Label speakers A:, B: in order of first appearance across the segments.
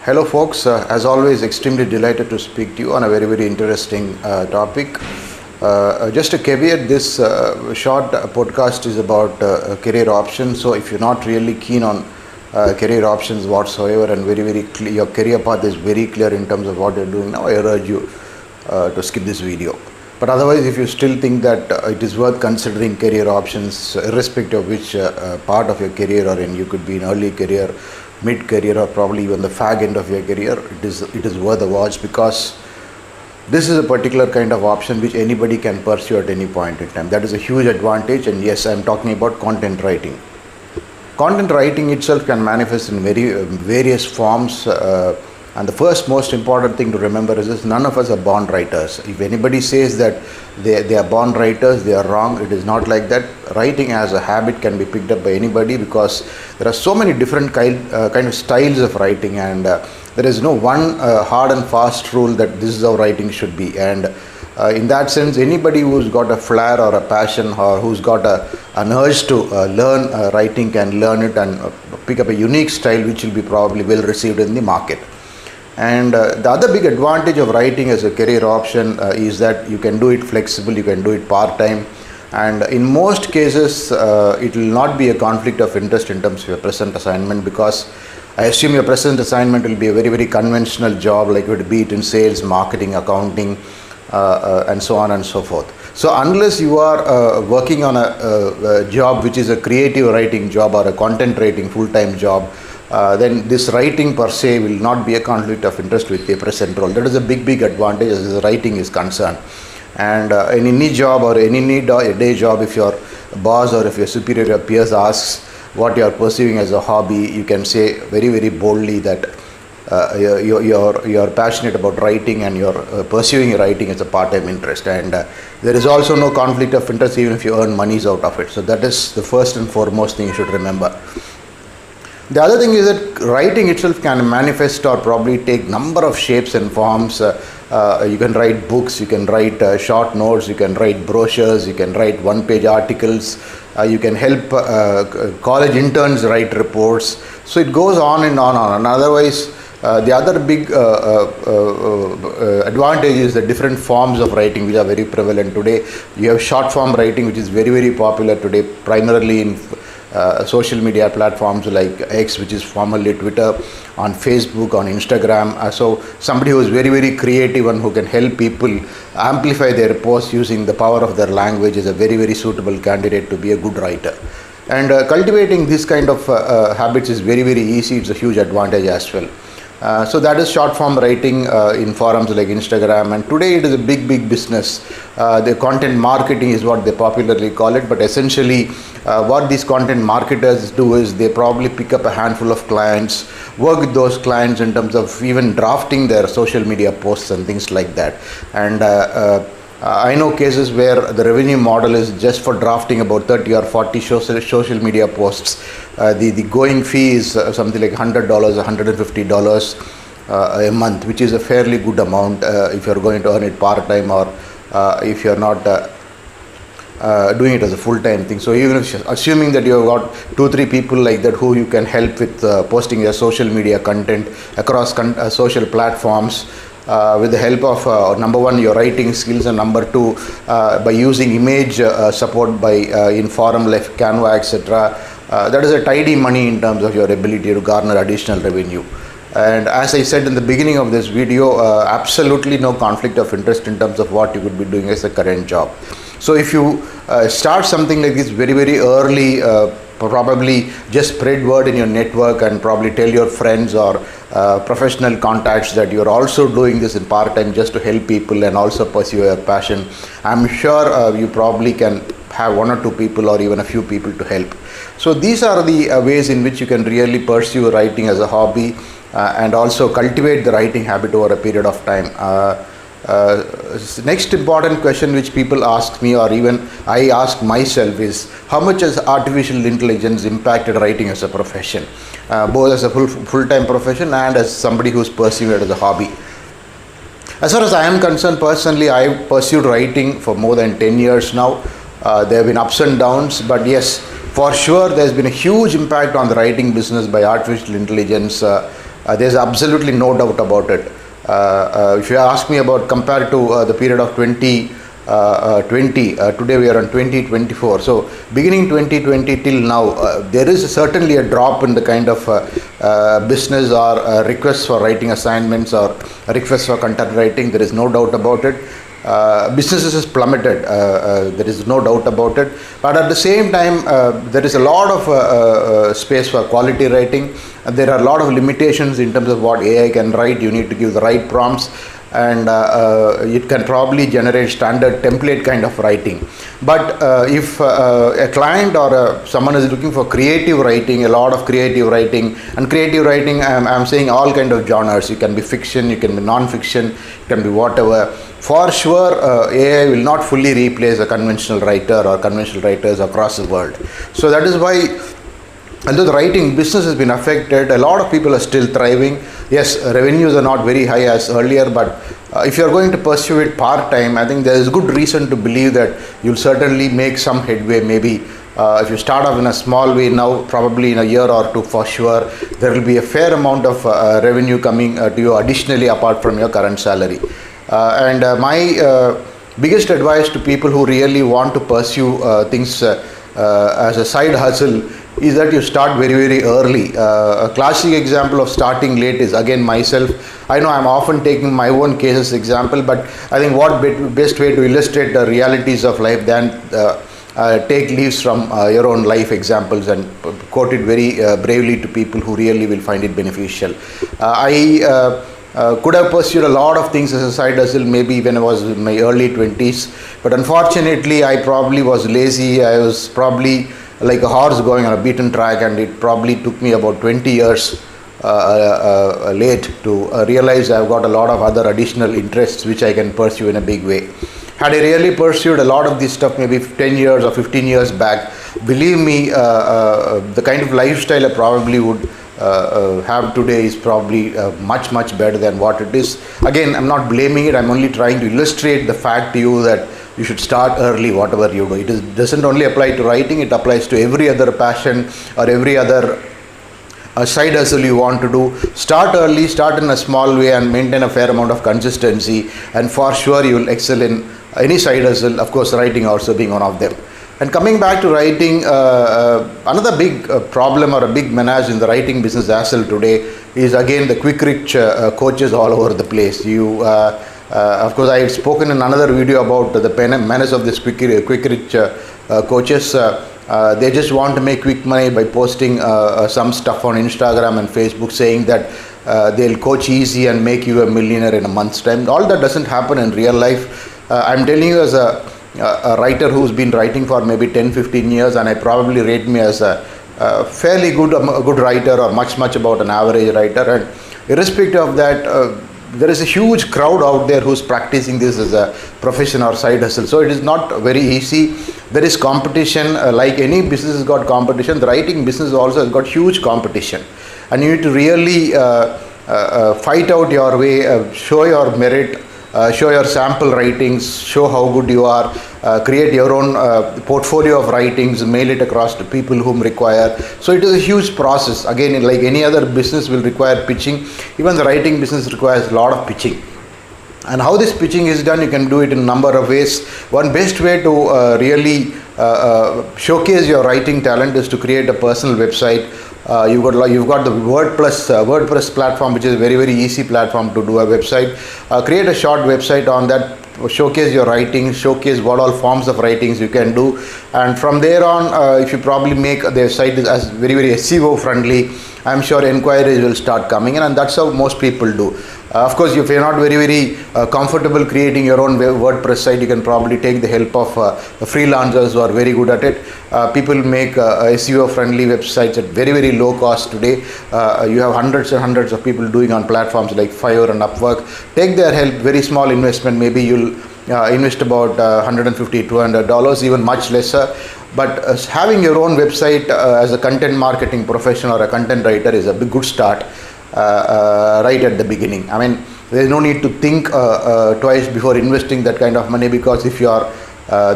A: Hello folks, as always extremely delighted to speak to you on a very interesting topic. Just a caveat, this short podcast is about career options. So if you're not really keen on career options whatsoever and very clear, your career path is very clear in terms of what you're doing now, I urge you to skip this video. But otherwise, if you still think that it is worth considering career options, irrespective of which part of your career or in, you could be in early career, mid-career, or probably even the fag end of your career, it is worth a watch, because this is a particular kind of option which anybody can pursue at any point in time. That is a huge advantage. And yes, I'm talking about content writing. Content writing itself can manifest in various forms. And the first most important thing to remember is this: none of us are born writers. If anybody says that they are born writers, they are wrong. It is not like that. Writing as a habit can be picked up by anybody, because there are so many different kind of styles of writing, and there is no one hard and fast rule that this is how writing should be. And in that sense, anybody who's got a flair or a passion, or who's got an urge to learn writing, can learn it and pick up a unique style which will be probably well received in the market. And the other big advantage of writing as a career option is that you can do it flexible, you can do it part-time, and in most cases it will not be a conflict of interest in terms of your present assignment, because I assume your present assignment will be a very conventional job, like it would be it in sales, marketing, accounting, and so on and so forth. So unless you are working on a job which is a creative writing job or a content writing full-time job, then this writing per se will not be a conflict of interest with your present role. That is a big advantage as writing is concerned. And in any job or any day job, if your boss or if your superior or peers asks what you are pursuing as a hobby, you can say very boldly that you're passionate about writing and you're pursuing writing as a part-time interest. And there is also no conflict of interest even if you earn monies out of it. So that is the first and foremost thing you should remember. The other thing is that writing itself can manifest or probably take number of shapes and forms. You can write books, you can write short notes, you can write brochures, you can write one-page articles, you can help college interns write reports. So it goes on and on. And otherwise, the other big advantage is the different forms of writing which are very prevalent today. You have short form writing, which is very popular today, primarily in social media platforms like X, which is formerly Twitter, on Facebook, on Instagram. So somebody who is very creative and who can help people amplify their posts using the power of their language is a very suitable candidate to be a good writer. And cultivating this kind of habits is very easy. It's a huge advantage as well. So that is short form writing in forums like Instagram, and today it is a big business. The content marketing is what they popularly call it, but essentially what these content marketers do is they probably pick up a handful of clients, work with those clients in terms of even drafting their social media posts and things like that. And I know cases where the revenue model is just for drafting about 30 or 40 social media posts. The going fee is something like $100, $150 a month, which is a fairly good amount if you're going to earn it part-time, or if you're not doing it as a full-time thing. So even if assuming that you have got 2-3 people like that who you can help with posting their social media content across social platforms, with the help of number one, your writing skills, and number two, by using image support by in forum like Canva, etc. That is a tidy money in terms of your ability to garner additional revenue. And as I said in the beginning of this video, absolutely no conflict of interest in terms of what you could be doing as a current job. So if you start something like this very early, probably just spread word in your network and probably tell your friends or professional contacts that you're also doing this in part-time just to help people and also pursue your passion. I'm sure you probably can have 1 or 2 people or even a few people to help. So these are the ways in which you can really pursue writing as a hobby and also cultivate the writing habit over a period of time. Next important question which people ask me, or even I ask myself, is how much has artificial intelligence impacted writing as a profession, both as a full-time profession and as somebody who's pursuing it as a hobby. As far as I am concerned, personally, I've pursued writing for more than 10 years now. There have been ups and downs, but yes, for sure there's been a huge impact on the writing business by artificial intelligence. There's absolutely no doubt about it. If you ask me about compared to the period of 2020, today we are on 2024. So beginning 2020 till now, there is certainly a drop in the kind of business or requests for writing assignments or requests for content writing. There is no doubt about it. Businesses has plummeted, there is no doubt about it, but at the same time there is a lot of space for quality writing. There are a lot of limitations in terms of what AI can write. You need to give the right prompts, and it can probably generate standard template kind of writing. But if a client or someone is looking for creative writing, a lot of creative writing, and creative writing, I'm saying all kind of genres. It can be fiction, it can be non-fiction, it can be whatever. For sure, AI will not fully replace a conventional writer or conventional writers across the world. So that is why, although the writing business has been affected, a lot of people are still thriving. Yes, revenues are not very high as earlier, but if you are going to pursue it part-time, I think there is good reason to believe that you'll certainly make some headway. Maybe if you start off in a small way now, probably in a year or two for sure, there will be a fair amount of revenue coming to you additionally apart from your current salary. My biggest advice to people who really want to pursue things as a side hustle is that you start very, very early. A classic example of starting late is again myself. I know I'm often taking my own case as example, but I think what best way to illustrate the realities of life than take leaves from your own life examples and quote it very bravely to people who really will find it beneficial. I could have pursued a lot of things as a side hustle, maybe when I was in my early 20s, but unfortunately I probably was lazy. I was probably like a horse going on a beaten track, and it probably took me about 20 years late to realize I've got a lot of other additional interests which I can pursue in a big way. Had I really pursued a lot of this stuff maybe 10 years or 15 years back, believe me, the kind of lifestyle I probably would have today is probably much better than what it is. Again, I'm not blaming it. I'm only trying to illustrate the fact to you that you should start early whatever you do. It doesn't only apply to writing, it applies to every other passion or every other side hustle you want to do. Start early, start in a small way, and maintain a fair amount of consistency, and for sure you will excel in any side hustle, of course writing also being one of them. And coming back to writing, another big problem or a big menace in the writing business as well today is again the quick rich coaches all over the place. Of course, I had spoken in another video about the menace of this quick rich coaches. They just want to make quick money by posting some stuff on Instagram and Facebook saying that they'll coach easy and make you a millionaire in a month's time. All that doesn't happen in real life. I'm telling you as a writer who's been writing for maybe 10-15 years, and I probably rate me as a fairly good writer, or much about an average writer. And irrespective of that, there is a huge crowd out there who's practicing this as a profession or side hustle. So it is not very easy. There is competition. Like any business has got competition, the writing business also has got huge competition, and you need to really fight out your way, show your merit, show your sample writings, show how good you are, create your own portfolio of writings, mail it across to people whom require. So it is a huge process. Again, like any other business will require pitching, even the writing business requires a lot of pitching. And how this pitching is done, you can do it in a number of ways. One best way to really showcase your writing talent is to create a personal website. You've got the WordPress platform, which is a very easy platform to do a website. Create a short website on that, showcase your writing, showcase what all forms of writings you can do, and from there on, if you probably make their site as very SEO friendly, I'm sure inquiries will start coming in, and that's how most people do. Of course, if you're not very comfortable creating your own WordPress site, you can probably take the help of freelancers who are very good at it. People make SEO friendly websites at very low cost today. You have hundreds and hundreds of people doing on platforms like Fiverr and Upwork. Take their help, very small investment. Maybe you'll invest about $150, $200, even much lesser. But having your own website as a content marketing professional or a content writer is a good start right at the beginning. I mean, there is no need to think twice before investing that kind of money, because if you are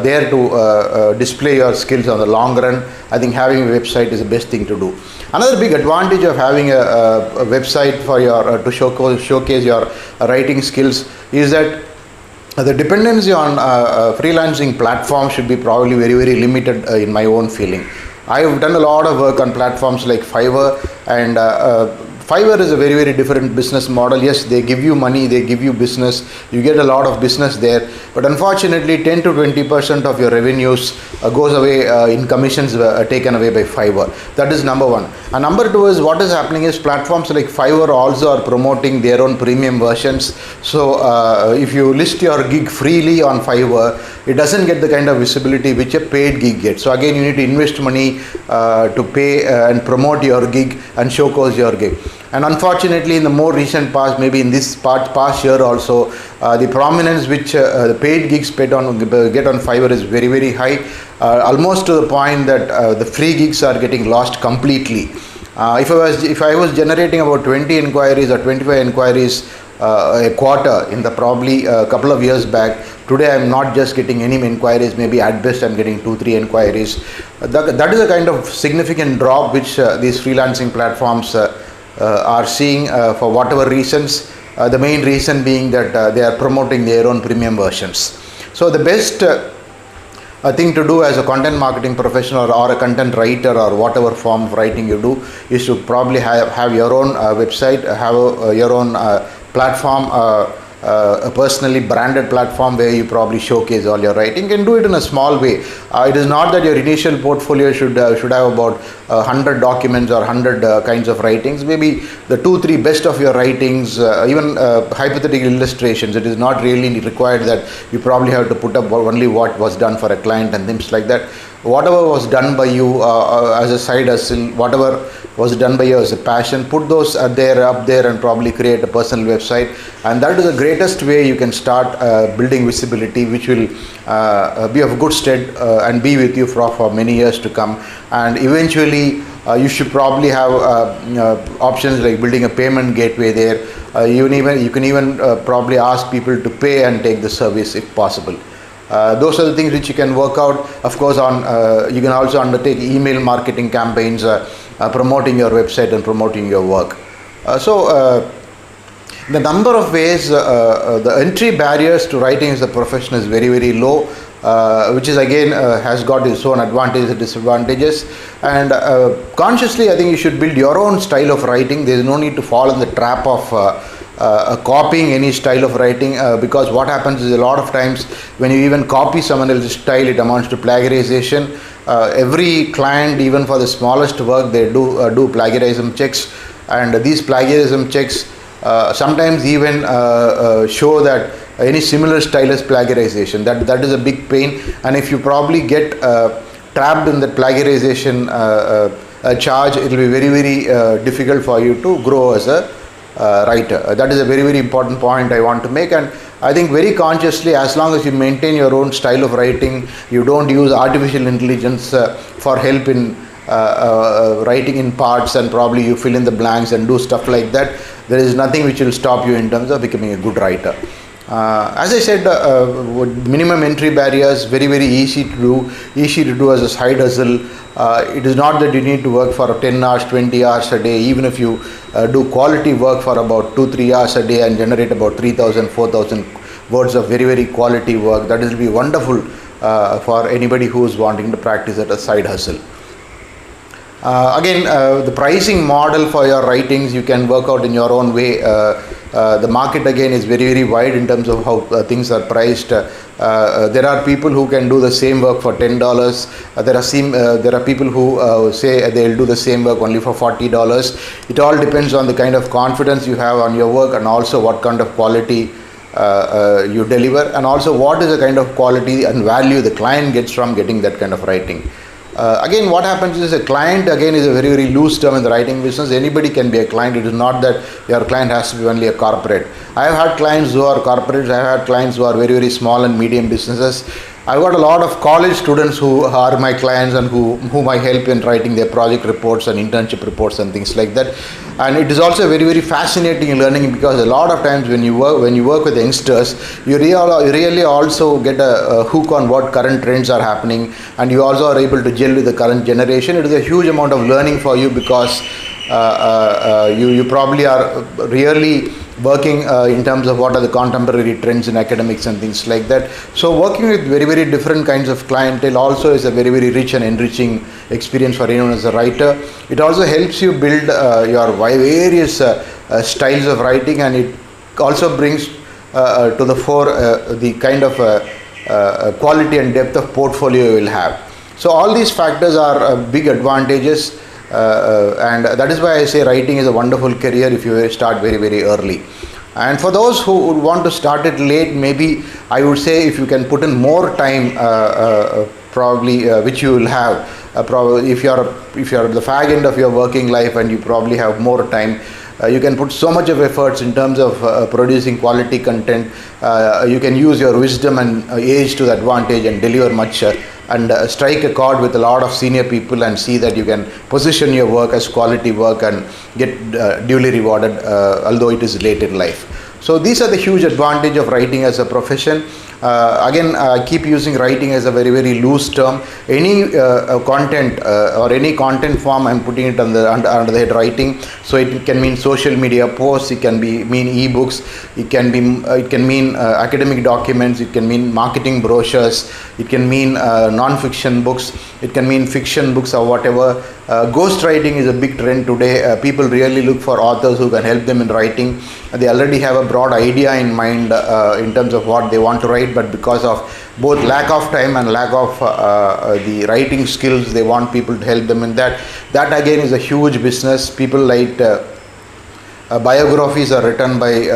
A: there to display your skills on the long run, I think having a website is the best thing to do. Another big advantage of having a website for your to showcase your writing skills is that the dependency on freelancing platform should be probably very limited in my own feeling. I have done a lot of work on platforms like Fiverr, and Fiverr is a very different business model. Yes, they give you money, they give you business, you get a lot of business there, but unfortunately 10 to 20% of your revenues goes away in commissions taken away by Fiverr. That is number one. And number two is, what is happening is platforms like Fiverr also are promoting their own premium versions. So if you list your gig freely on Fiverr, it doesn't get the kind of visibility which a paid gig gets. So again, you need to invest money to pay and promote your gig and showcase your gig. And unfortunately, in the more recent past, maybe in this past year also, the prominence which the paid gigs get on Fiverr is very high, almost to the point that the free gigs are getting lost completely. If I was generating about 20 inquiries or 25 inquiries a quarter in the probably a couple of years back, today I'm not just getting any inquiries, maybe at best I'm getting 2-3 inquiries. That is a kind of significant drop which these freelancing platforms are seeing for whatever reasons. The main reason being that they are promoting their own premium versions. So the best thing to do as a content marketing professional or a content writer or whatever form of writing you do is to probably have your own website, have your own platform, a personally branded platform where you probably showcase all your writing, and do it in a small way. It is not that your initial portfolio should have about 100 documents or 100 kinds of writings. Maybe the 2-3 best of your writings, even hypothetical illustrations. It is not really required that you probably have to put up only what was done for a client and things like that. Whatever was done by you as a side hustle, whatever was done by you as a passion, put those up there and probably create a personal website. And that is the greatest way you can start building visibility, which will be of good stead and be with you for many years to come. And eventually you should probably have options like building a payment gateway there. You can even probably ask people to pay and take the service if possible. Those are the things which you can work out. Of course, you can also undertake email marketing campaigns, promoting your website and promoting your work. The number of ways, the entry barriers to writing as a profession is very low, which is again has got its own advantages and disadvantages. And consciously, I think you should build your own style of writing. There is no need to fall in the trap of copying any style of writing, because what happens is a lot of times when you even copy someone else's style, it amounts to plagiarization. Every client, even for the smallest work, they do plagiarism checks, and these plagiarism checks sometimes even show that any similar style is plagiarization. That is a big pain, and if you probably get trapped in that plagiarization charge, it will be very difficult for you to grow as a writer. That is a very important point I want to make. And I think very consciously, as long as you maintain your own style of writing, you don't use artificial intelligence for help in writing in parts, and probably you fill in the blanks and do stuff like that, there is nothing which will stop you in terms of becoming a good writer. As I said, minimum entry barriers, very easy to do as a side hustle. It is not that you need to work for 10 hours, 20 hours a day. Even if you do quality work for about 2-3 hours a day and generate about 3,000, 4,000 words of very quality work, that will be wonderful for anybody who is wanting to practice at a side hustle. Again, the pricing model for your writings you can work out in your own way. The market again is very wide in terms of how things are priced. There are people who can do the same work for $10. There are people who say they'll do the same work only for $40. It all depends on the kind of confidence you have on your work, and also what kind of quality you deliver, and also what is the kind of quality and value the client gets from getting that kind of writing. Again, what happens is a client again is a very loose term in the writing business. Anybody can be a client. It is not that your client has to be only a corporate. I have had clients who are corporates. I have had clients who are very small and medium businesses. I've got a lot of college students who are my clients and whom I help in writing their project reports and internship reports and things like that. and it is also very very fascinating learning, because a lot of times when you work with youngsters, you really also get a hook on what current trends are happening, and you also are able to gel with the current generation. It is a huge amount of learning for you, because you probably are really working in terms of what are the contemporary trends in academics and things like that. So working with very very different kinds of clientele also is a very very rich and enriching experience for anyone as a writer. It also helps you build your various styles of writing, and it also brings to the fore the kind of quality and depth of portfolio you will have. So all these factors are big advantages. And that is why I say writing is a wonderful career if you start very very early. And for those who would want to start it late, maybe I would say if you can put in more time, probably which you will have, probably if you are at the fag end of your working life and you probably have more time, you can put so much of efforts in terms of producing quality content. You can use your wisdom and age to the advantage and deliver much and strike a chord with a lot of senior people, and see that you can position your work as quality work and get duly rewarded, although it is late in life. So these are the huge advantage of writing as a profession. Again, I keep using writing as a very very loose term. Any content or any content form, I'm putting it under the head writing. So it can mean social media posts, it can mean ebooks, it can mean academic documents, it can mean marketing brochures, it can mean non-fiction books, it can mean fiction books or whatever. Ghost writing is a big trend today. People really look for authors who can help them in writing. They already have a broad idea in mind in terms of what they want to write, but because of both lack of time and lack of the writing skills, they want people to help them in that. That again is a huge business. People like biographies are written by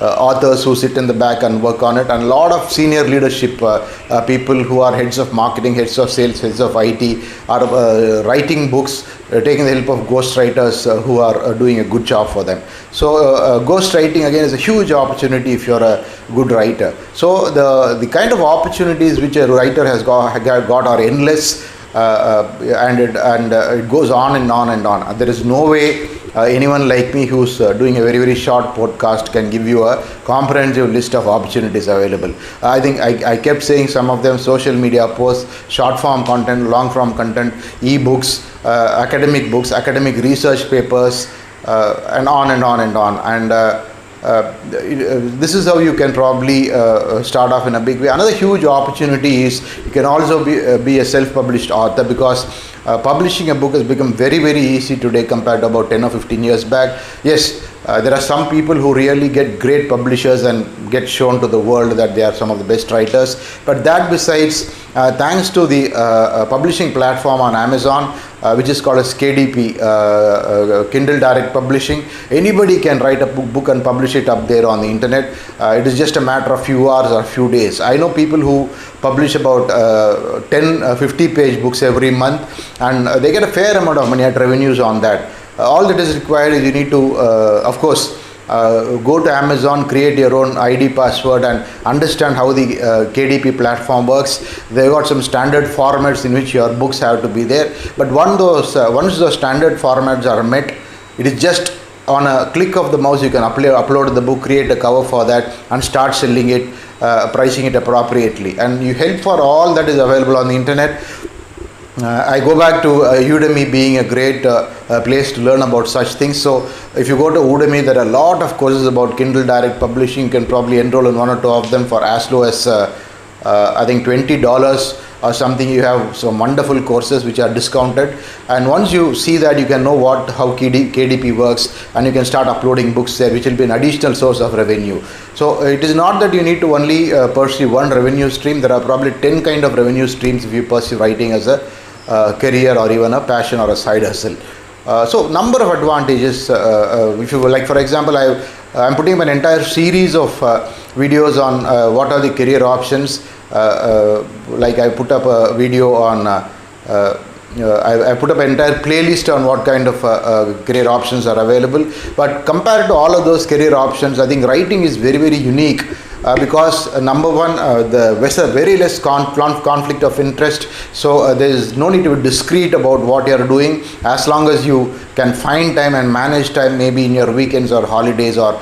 A: authors who sit in the back and work on it, and a lot of senior leadership people who are heads of marketing, heads of sales, heads of IT are writing books, taking the help of ghost writers who are doing a good job for them. So ghost writing again is a huge opportunity if you're a good writer. So the kind of opportunities which a writer has got are endless, and it goes on and on and on. There is no way anyone like me who's doing a very very short podcast can give you a comprehensive list of opportunities available. I think I kept saying some of them: social media posts, short form content, long form content, e-books, academic books, academic research papers, and on and on and on. And this is how you can probably start off in a big way. Another huge opportunity is you can also be a self-published author, because publishing a book has become very very easy today compared to about 10 or 15 years back. Yes, there are some people who really get great publishers and get shown to the world that they are some of the best writers, but that besides, thanks to the publishing platform on Amazon, which is called as KDP, Kindle Direct Publishing, anybody can write a book and publish it up there on the internet. It is just a matter of few hours or few days. I know people who publish about 50 page books every month, and they get a fair amount of money at revenues on that. All that is required is you need to of course go to Amazon, create your own ID password, and understand how the KDP platform works. They've got some standard formats in which your books have to be there, but once those standard formats are met, it is just on a click of the mouse you can upload the book, create a cover for that, and start selling it, pricing it appropriately, and you help for all that is available on the internet. I go back to Udemy being a great place to learn about such things. So if you go to Udemy, there are a lot of courses about Kindle Direct Publishing. You can probably enroll in one or two of them for as low as I think $20 or something. You have some wonderful courses which are discounted, and once you see that, you can know how KDP works, and you can start uploading books there, which will be an additional source of revenue. So it is not that you need to only pursue one revenue stream. There are probably 10 kind of revenue streams if you pursue writing as a career or even a passion or a side hustle. So number of advantages. If you like, for example, I'm putting up an entire series of videos on what are the career options. Like I put up a video on I put up an entire playlist on what kind of career options are available. But compared to all of those career options, I think writing is very very unique. because number one, there's a very less conflict of interest, so there is no need to be discreet about what you are doing, as long as you can find time and manage time, maybe in your weekends or holidays or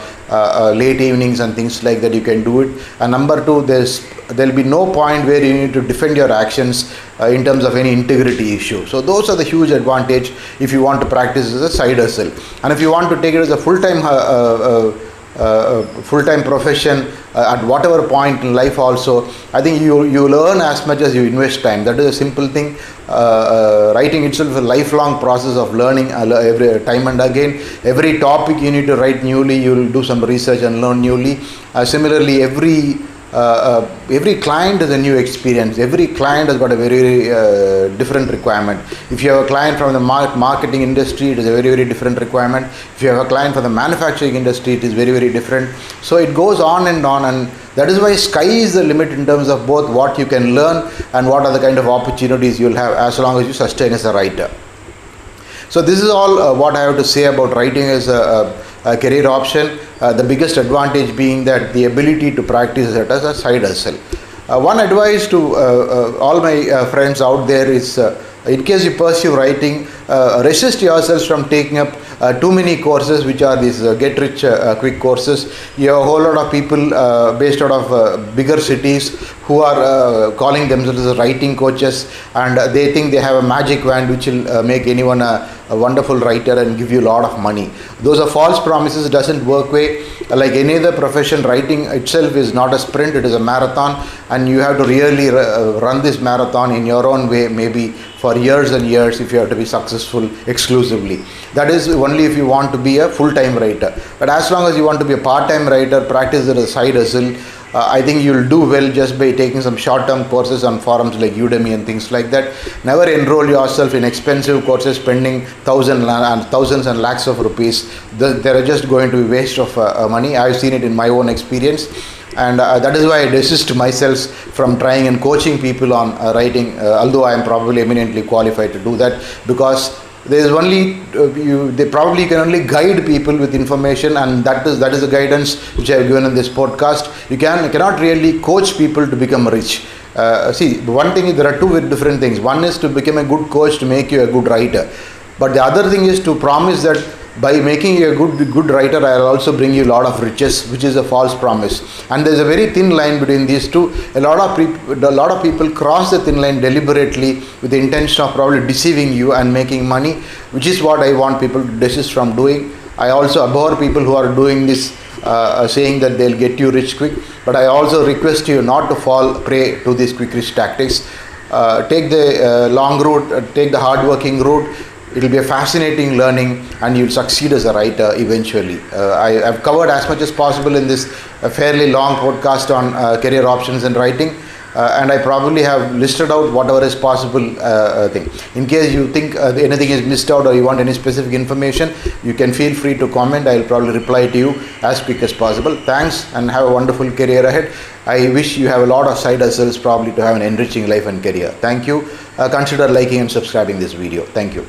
A: late evenings and things like that, you can do it. And number two, there'll be no point where you need to defend your actions in terms of any integrity issue. So those are the huge advantage if you want to practice as a side hustle. And if you want to take it as a full-time profession at whatever point in life also, I think you learn as much as you invest time. That is a simple thing. Writing itself is a lifelong process of learning every time and again. Every topic you need to write newly, you will do some research and learn newly. Similarly, every client is a new experience. Every client has got a very different requirement. If you have a client from the marketing industry, it is a very different requirement. If you have a client from the manufacturing industry, it is very different. So it goes on, and that is why sky is the limit in terms of both what you can learn and what are the kind of opportunities you will have, as long as you sustain as a writer. So this is all what I have to say about writing as a career option. The biggest advantage being that the ability to practice it as a side hustle. One advice to all my friends out there is, in case you pursue writing, resist yourselves from taking up too many courses which are these get rich quick courses. You have a whole lot of people based out of bigger cities who are calling themselves as writing coaches, and they think they have a magic wand which will make anyone a wonderful writer and give you a lot of money. Those are false promises. It doesn't work way. Like any other profession, writing itself is not a sprint, it is a marathon, and you have to really run this marathon in your own way, maybe for years and years, if you have to be successful exclusively. That is only if you want to be a full-time writer. But as long as you want to be a part-time writer, practice it as a side hustle, I think you'll do well just by taking some short-term courses on forums like Udemy and things like that. Never enroll yourself in expensive courses spending thousands and lakhs of rupees. They are just going to be waste of money. I've seen it in my own experience, and that is why I desist myself from trying and coaching people on writing, although I am probably eminently qualified to do that, because there is only they probably can only guide people with information, and that is the guidance which I have given in this podcast. You cannot really coach people to become rich. See, one thing is, there are two different things. One is to become a good coach to make you a good writer, but the other thing is to promise that by making you a good writer, I will also bring you a lot of riches, which is a false promise. And there is a very thin line between these two. A lot of people cross the thin line deliberately with the intention of probably deceiving you and making money, which is what I want people to desist from doing. I also abhor people who are doing this, saying that they'll get you rich quick. But I also request you not to fall prey to these quick rich tactics. Take the long route, take the hard-working route. It will be a fascinating learning, and you'll succeed as a writer eventually. I have covered as much as possible in this fairly long podcast on career options and writing, and I probably have listed out whatever is possible thing. In case you think anything is missed out or you want any specific information, you can feel free to comment. I will probably reply to you as quick as possible. Thanks, and have a wonderful career ahead. I wish you have a lot of side hustles probably to have an enriching life and career. Thank you. Consider liking and subscribing this video. Thank you.